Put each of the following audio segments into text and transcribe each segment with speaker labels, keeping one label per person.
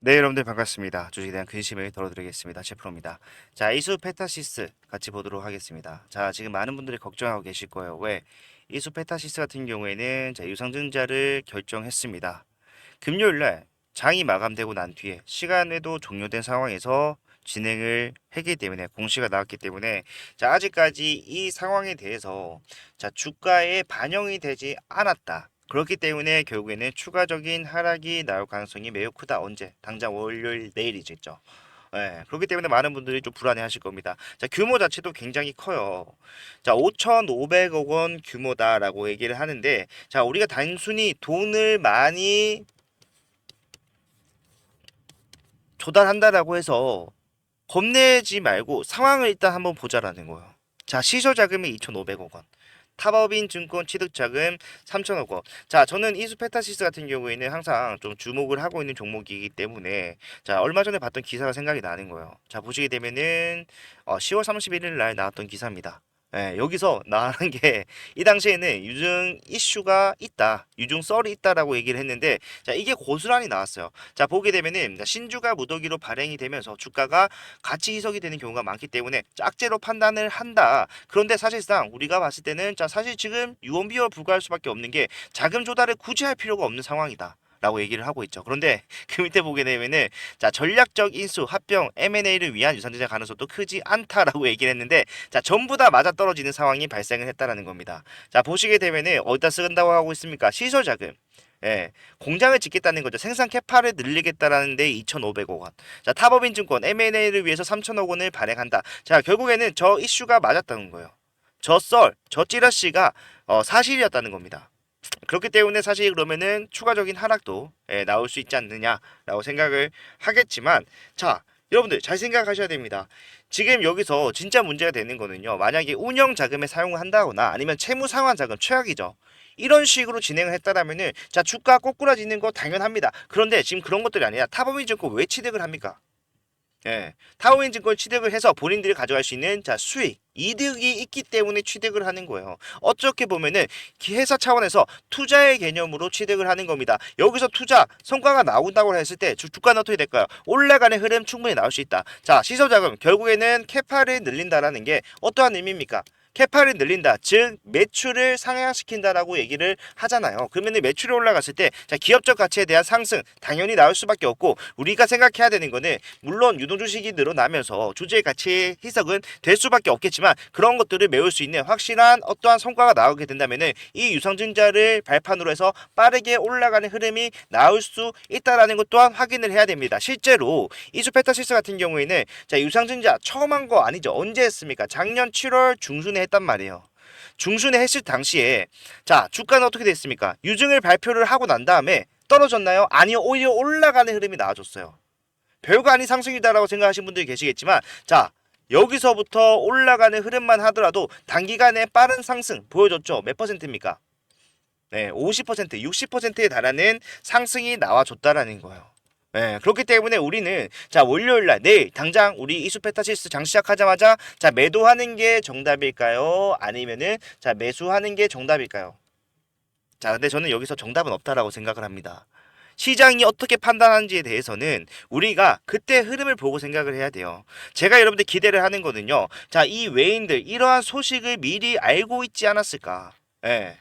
Speaker 1: 네, 여러분들 반갑습니다. 주식에 대한 근심을 덜어드리겠습니다. 제프로입니다. 자, 이수 페타시스 같이 보도록 하겠습니다. 자, 지금 많은 분들이 걱정하고 계실 거예요. 왜? 이수 페타시스 같은 경우에는 자, 유상증자를 결정했습니다. 금요일 날 장이 마감되고 난 뒤에 시간에도 종료된 상황에서 진행을 했기 때문에 공시가 나왔기 때문에 자, 아직까지 이 상황에 대해서 자, 주가에 반영이 되지 않았다. 그렇기 때문에 결국에는 추가적인 하락이 나올 가능성이 매우 크다. 언제? 당장 월요일 내일이겠죠. 예, 그렇기 때문에 많은 분들이 좀 불안해 하실 겁니다. 자, 규모 자체도 굉장히 커요. 자, 5,500억 원 규모다라고 얘기를 하는데, 자, 우리가 단순히 돈을 많이 조달한다라고 해서 겁내지 말고 상황을 일단 한번 보자라는 거예요. 자, 시저 자금이 2,500억 원. 탑업인 증권 취득 자금 3천억 원. 자, 저는 이수페타시스 같은 경우에는 항상 좀 주목을 하고 있는 종목이기 때문에 자, 얼마 전에 봤던 기사가 생각이 나는 거예요. 자, 보시게 되면은 10월 31일 날 나왔던 기사입니다. 예, 여기서 나가는 게 이 당시에는 유증 이슈가 있다, 유증 썰이 있다라고 얘기를 했는데 자, 이게 고스란히 나왔어요. 자, 보게 되면은 신주가 무더기로 발행이 되면서 주가가 가치 희석이 되는 경우가 많기 때문에 짝재로 판단을 한다. 그런데 사실상 우리가 봤을 때는 자, 사실 지금 유언비어 불과할 수밖에 없는 게 자금 조달을 굳이 할 필요가 없는 상황이다. 라고 얘기를 하고 있죠. 그런데 그 밑에 보게 되면은 자, 전략적 인수, 합병, M&A를 위한 유상증자 가능성도 크지 않다라고 얘기를 했는데 자, 전부 다 맞아떨어지는 상황이 발생을 했다라는 겁니다. 자, 보시게 되면은 어디다 쓴다고 하고 있습니까? 시설 자금. 예, 공장을 짓겠다는 거죠. 생산 캐파를 늘리겠다라는 데 2,500억 원. 자, 탑업인 증권 M&A를 위해서 3천억 원을 발행한다. 자, 결국에는 저 이슈가 맞았다는 거예요. 저 찌라시가 사실이었다는 겁니다. 그렇기 때문에 사실 그러면은 추가적인 하락도 나올 수 있지 않느냐라고 생각을 하겠지만 자, 여러분들 잘 생각하셔야 됩니다. 지금 여기서 진짜 문제가 되는 거는요. 만약에 운영 자금에 사용을 한다거나 아니면 채무 상환 자금 최악이죠. 이런 식으로 진행을 했다라면은 자, 주가 꼬꾸라지는 거 당연합니다. 그런데 지금 그런 것들이 아니라 타범위 증권 왜 취득을 합니까? 예, 타워인 증권 취득을 해서 본인들이 가져갈 수 있는 자, 수익, 이득이 있기 때문에 취득을 하는 거예요. 어떻게 보면은 회사 차원에서 투자의 개념으로 취득을 하는 겁니다. 여기서 투자 성과가 나온다고 했을 때 주가는 어떻게 될까요? 올라가는 흐름 충분히 나올 수 있다. 자, 시소자금 결국에는 캐파를 늘린다라는 게 어떠한 의미입니까? 캐파를 늘린다, 즉 매출을 상향시킨다라고 얘기를 하잖아요. 그러면 매출이 올라갔을 때 자, 기업적 가치에 대한 상승 당연히 나올 수밖에 없고 우리가 생각해야 되는 거는 물론 유동주식이 늘어나면서 주주의 가치 희석은 될 수밖에 없겠지만 그런 것들을 메울 수 있는 확실한 어떠한 성과가 나오게 된다면은 이 유상증자를 발판으로 해서 빠르게 올라가는 흐름이 나올 수 있다라는 것 또한 확인을 해야 됩니다. 실제로 이수페타시스 같은 경우에는 자, 유상증자 처음 한 거 아니죠. 언제 했습니까? 작년 7월 중순에 했단 말이에요. 중순에 했을 당시에 자, 주가는 어떻게 됐습니까? 유증을 발표를 하고 난 다음에 떨어졌나요? 아니요, 오히려 올라가는 흐름이 나와줬어요. 별거 아닌 상승이다라고 생각하시는 분들이 계시겠지만 자, 여기서부터 올라가는 흐름만 하더라도 단기간에 빠른 상승 보여줬죠. 몇 퍼센트입니까? 네, 50%, 60%에 달하는 상승이 나와줬다라는 거예요. 네, 그렇기 때문에 우리는 자, 월요일 날 내일 당장 우리 이수페타시스 장 시작하자마자 자, 매도하는 게 정답일까요? 아니면은 자, 매수하는 게 정답일까요? 자, 근데 저는 여기서 정답은 없다라고 생각을 합니다. 시장이 어떻게 판단하는지에 대해서는 우리가 그때 흐름을 보고 생각을 해야 돼요. 제가 여러분들 기대를 하는 거는요. 자, 이 외인들 이러한 소식을 미리 알고 있지 않았을까? 예.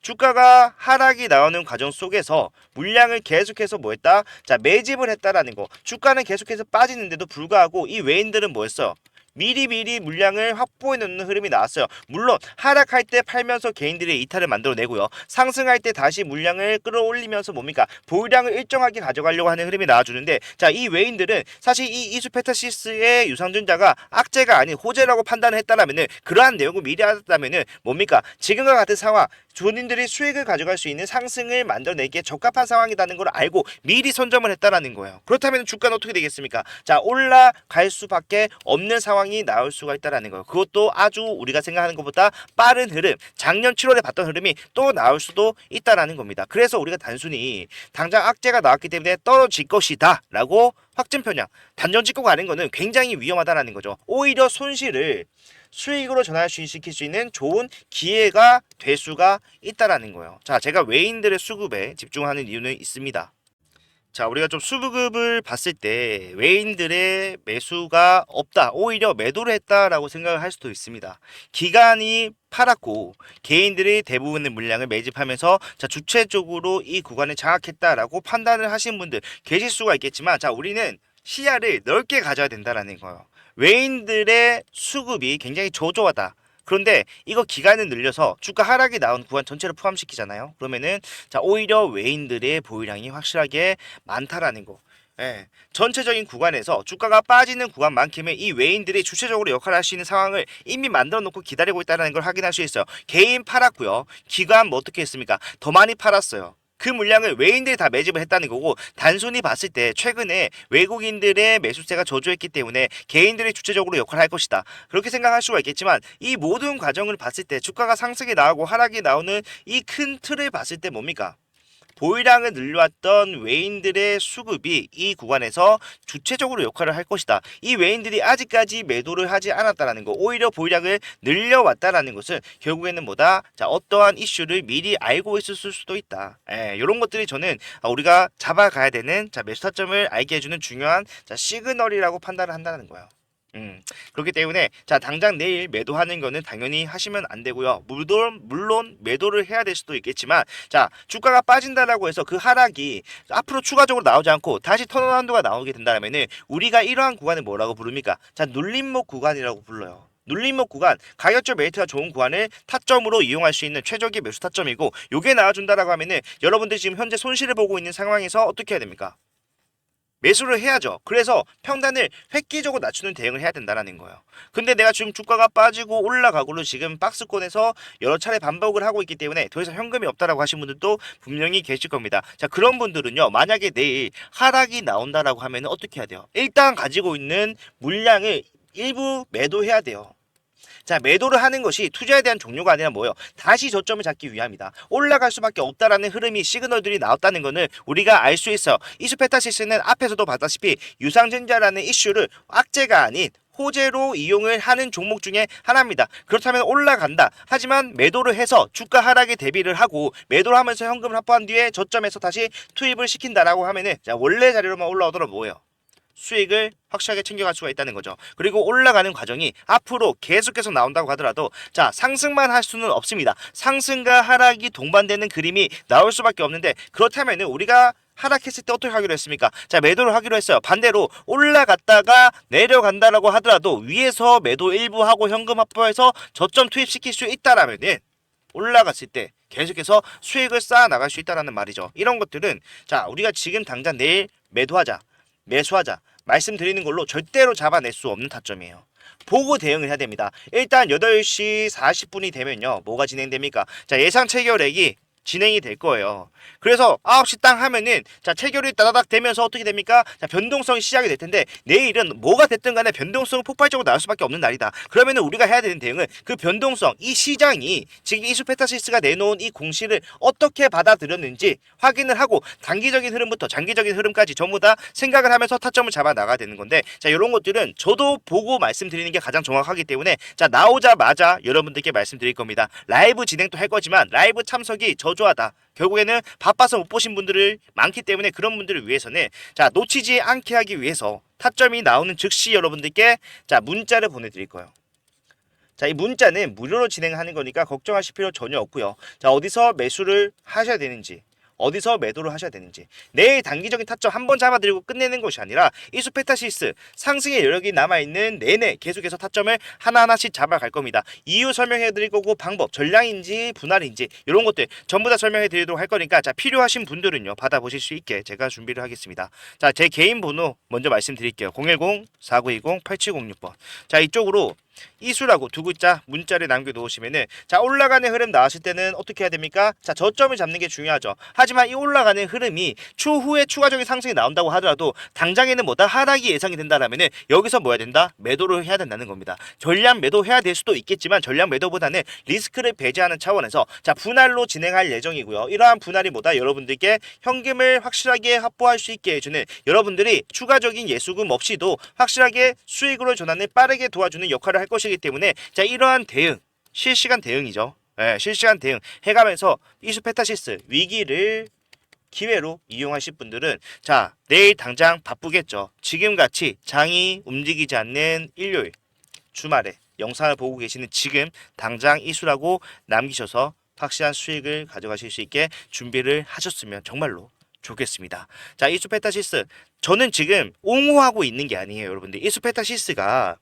Speaker 1: 주가가 하락이 나오는 과정 속에서 물량을 계속해서 뭐 했다? 자, 매집을 했다라는 거. 주가는 계속해서 빠지는데도 불구하고 이 외인들은 뭐 했어요? 미리미리 물량을 확보해 놓는 흐름이 나왔어요. 물론 하락할 때 팔면서 개인들의 이탈을 만들어내고요. 상승할 때 다시 물량을 끌어올리면서 뭡니까? 보유량을 일정하게 가져가려고 하는 흐름이 나와주는데 자, 이 외인들은 사실 이 이수페타시스의 유상증자가 악재가 아닌 호재라고 판단을 했다라면은 그러한 내용을 미리 알았다면은 뭡니까? 지금과 같은 상황 본인들이 수익을 가져갈 수 있는 상승을 만들어내기에 적합한 상황이라는 걸 알고 미리 선점을 했다라는 거예요. 그렇다면 주가는 어떻게 되겠습니까? 자, 올라갈 수밖에 없는 상황이 나올 수가 있다라는 거예요. 그것도 아주 우리가 생각하는 것보다 빠른 흐름, 작년 7월에 봤던 흐름이 또 나올 수도 있다라는 겁니다. 그래서 우리가 단순히 당장 악재가 나왔기 때문에 떨어질 것이다 라고 확증 편향, 단정 짓고 가는 거는 굉장히 위험하다라는 거죠. 오히려 손실을 수익으로 전환시킬 수 있는 좋은 기회가 될 수가 있다라는 거예요. 자, 제가 외인들의 수급에 집중하는 이유는 있습니다. 자, 우리가 좀 수급을 봤을 때 외인들의 매수가 없다, 오히려 매도를 했다라고 생각을 할 수도 있습니다. 기관이 팔았고 개인들이 대부분의 물량을 매집하면서 자, 주체적으로 이 구간을 장악했다라고 판단을 하신 분들 계실 수가 있겠지만, 자, 우리는 시야를 넓게 가져야 된다라는 거예요. 외인들의 수급이 굉장히 저조하다. 그런데 이거 기간을 늘려서 주가 하락이 나온 구간 전체를 포함시키잖아요. 그러면은 자, 오히려 외인들의 보유량이 확실하게 많다라는 거. 예, 전체적인 구간에서 주가가 빠지는 구간만큼은 이 외인들이 주체적으로 역할을 할 수 있는 상황을 이미 만들어 놓고 기다리고 있다는 걸 확인할 수 있어요. 개인 팔았고요. 기관 뭐 어떻게 했습니까? 더 많이 팔았어요. 그 물량을 외인들이 다 매집을 했다는 거고, 단순히 봤을 때 최근에 외국인들의 매수세가 저조했기 때문에 개인들이 주체적으로 역할을 할 것이다, 그렇게 생각할 수가 있겠지만, 이 모든 과정을 봤을 때 주가가 상승이 나오고 하락이 나오는 이 큰 틀을 봤을 때 뭡니까? 보유량을 늘려왔던 외인들의 수급이 이 구간에서 주체적으로 역할을 할 것이다. 이 외인들이 아직까지 매도를 하지 않았다라는 거, 오히려 보유량을 늘려왔다라는 것은 결국에는 뭐다? 자, 어떠한 이슈를 미리 알고 있었을 수도 있다. 이런 것들이 저는 우리가 잡아가야 되는 자, 매수 타점을 알게 해주는 중요한 자, 시그널이라고 판단을 한다는 거예요. 그렇기 때문에 자, 당장 내일 매도하는 거는 당연히 하시면 안 되고요. 물론 매도를 해야 될 수도 있겠지만, 자, 주가가 빠진다라고 해서 그 하락이 앞으로 추가적으로 나오지 않고 다시 턴어라운드가 나오게 된다면은 우리가 이러한 구간을 뭐라고 부릅니까? 자, 눌림목 구간이라고 불러요. 눌림목 구간, 가격적 메리트가 좋은 구간을 타점으로 이용할 수 있는 최적의 매수 타점이고, 요게 나와준다라고 하면은 여러분들 지금 현재 손실을 보고 있는 상황에서 어떻게 해야 됩니까? 매수를 해야죠. 그래서 평단을 획기적으로 낮추는 대응을 해야 된다는 거예요. 근데 내가 지금 주가가 빠지고 올라가고로 지금 박스권에서 여러 차례 반복을 하고 있기 때문에 더 이상 현금이 없다라고 하신 분들도 분명히 계실 겁니다. 자, 그런 분들은요, 만약에 내일 하락이 나온다라고 하면 어떻게 해야 돼요? 일단 가지고 있는 물량을 일부 매도해야 돼요. 자, 매도를 하는 것이 투자에 대한 종료가 아니라 뭐예요? 다시 저점을 잡기 위함이다. 올라갈 수밖에 없다라는 흐름이, 시그널들이 나왔다는 것을 우리가 알 수 있어요. 이수페타시스는 앞에서도 봤다시피 유상증자라는 이슈를 악재가 아닌 호재로 이용을 하는 종목 중에 하나입니다. 그렇다면 올라간다. 하지만 매도를 해서 주가 하락에 대비를 하고 매도를 하면서 현금을 확보한 뒤에 저점에서 다시 투입을 시킨다라고 하면은, 자, 원래 자리로만 올라오더라도 뭐예요? 수익을 확실하게 챙겨갈 수가 있다는 거죠. 그리고 올라가는 과정이 앞으로 계속해서 나온다고 하더라도, 자, 상승만 할 수는 없습니다. 상승과 하락이 동반되는 그림이 나올 수밖에 없는데, 그렇다면 우리가 하락했을 때 어떻게 하기로 했습니까? 자, 매도를 하기로 했어요. 반대로 올라갔다가 내려간다라고 하더라도 위에서 매도 일부 하고 현금 확보해서 저점 투입시킬 수 있다라면은 올라갔을 때 계속해서 수익을 쌓아 나갈 수 있다라는 말이죠. 이런 것들은 자, 우리가 지금 당장 내일 매도하자, 매수하자 말씀드리는 걸로 절대로 잡아낼 수 없는 타점이에요. 보고 대응을 해야 됩니다. 일단 8시 40분이 되면요, 뭐가 진행됩니까? 자, 예상 체결액이 진행이 될 거예요. 그래서 9시 땅 하면은 자, 체결이 따다닥 되면서 어떻게 됩니까? 자, 변동성이 시작이 될 텐데, 내일은 뭐가 됐든 간에 변동성은 폭발적으로 나올 수밖에 없는 날이다. 그러면은 우리가 해야 되는 대응은 그 변동성, 이 시장이 지금 이수페타시스가 내놓은 이 공시를 어떻게 받아들였는지 확인을 하고 단기적인 흐름부터 장기적인 흐름까지 전부 다 생각을 하면서 타점을 잡아 나가야 되는 건데, 자, 이런 것들은 저도 보고 말씀드리는 게 가장 정확하기 때문에 자, 나오자마자 여러분들께 말씀드릴 겁니다. 라이브 진행도 할 거지만 라이브 참석이 저조하다. 결국에는 바빠서 못 보신 분들이 많기 때문에 그런 분들을 위해서는 자, 놓치지 않게 하기 위해서 타점이 나오는 즉시 여러분들께 자, 문자를 보내드릴 거예요. 자, 이 문자는 무료로 진행하는 거니까 걱정하실 필요 전혀 없고요. 자, 어디서 매수를 하셔야 되는지, 어디서 매도를 하셔야 되는지, 내일 단기적인 타점 한번 잡아드리고 끝내는 것이 아니라 이수페타시스 상승의 여력이 남아있는 내내 계속해서 타점을 하나하나씩 잡아갈 겁니다. 이유 설명해드릴 거고, 방법, 전량인지 분할인지 이런 것들 전부 다 설명해드리도록 할 거니까 자, 필요하신 분들은요, 받아보실 수 있게 제가 준비를 하겠습니다. 자, 제 개인 번호 먼저 말씀드릴게요. 010-4920-8706번. 자, 이쪽으로 이수라고 두 글자 문자를 남겨놓으시면은 자, 올라가는 흐름 나왔을 때는 어떻게 해야 됩니까? 자, 저점을 잡는 게 중요하죠. 하지만 이 올라가는 흐름이 추후에 추가적인 상승이 나온다고 하더라도 당장에는 뭐다? 하락이 예상이 된다라면은 여기서 뭐 해야 된다? 매도를 해야 된다는 겁니다. 전량 매도해야 될 수도 있겠지만 전량 매도보다는 리스크를 배제하는 차원에서 자, 분할로 진행할 예정이고요. 이러한 분할이 뭐다? 여러분들께 현금을 확실하게 확보할 수 있게 해주는, 여러분들이 추가적인 예수금 없이도 확실하게 수익으로 전환을 빠르게 도와주는 역할을 할 것이기 때문에 자, 이러한 대응, 실시간 대응이죠. 실시간 대응 해가면서 이수페타시스 위기를 기회로 이용하실 분들은 자, 내일 당장 바쁘겠죠. 지금같이 장이 움직이지 않는 일요일 주말에 영상을 보고 계시는 지금 당장 이수라고 남기셔서 확실한 수익을 가져가실 수 있게 준비를 하셨으면 정말로 좋겠습니다. 자, 이수페타시스 저는 지금 옹호하고 있는 게 아니에요, 여러분들. 이수페타시스가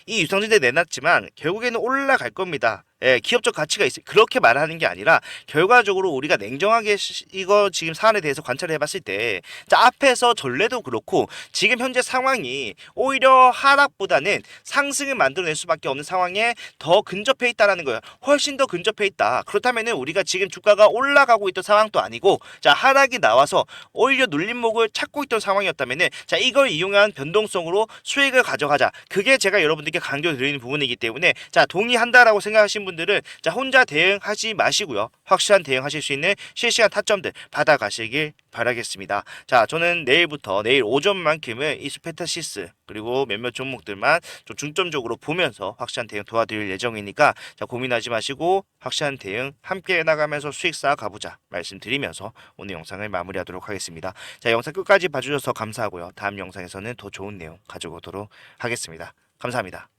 Speaker 1: 이 유상증대 내놨지만 결국에는 올라갈 겁니다. 예, 기업적 가치가 있어요. 그렇게 말하는 게 아니라 결과적으로 우리가 냉정하게 이거 지금 사안에 대해서 관찰을 해봤을 때, 자, 앞에서 전례도 그렇고 지금 현재 상황이 오히려 하락보다는 상승을 만들어낼 수밖에 없는 상황에 더 근접해 있다라는 거예요. 훨씬 더 근접해 있다. 그렇다면은 우리가 지금 주가가 올라가고 있던 상황도 아니고, 자, 하락이 나와서 오히려 눌림목을 찾고 있던 상황이었다면은, 자, 이걸 이용한 변동성으로 수익을 가져가자. 그게 제가 여러분들께 강조드리는 부분이기 때문에, 자, 동의한다라고 생각하신 분들은 자, 혼자 대응하지 마시고요. 확실한 대응하실 수 있는 실시간 타점들 받아가시길 바라겠습니다. 자, 저는 내일부터 내일 오전만큼은 이 스페타시스 그리고 몇몇 종목들만 좀 중점적으로 보면서 확실한 대응 도와드릴 예정이니까 자, 고민하지 마시고 확실한 대응 함께 나가면서 수익 쌓아 가보자 말씀드리면서 오늘 영상을 마무리하도록 하겠습니다. 자, 영상 끝까지 봐주셔서 감사하고요. 다음 영상에서는 더 좋은 내용 가져오도록 하겠습니다. 감사합니다.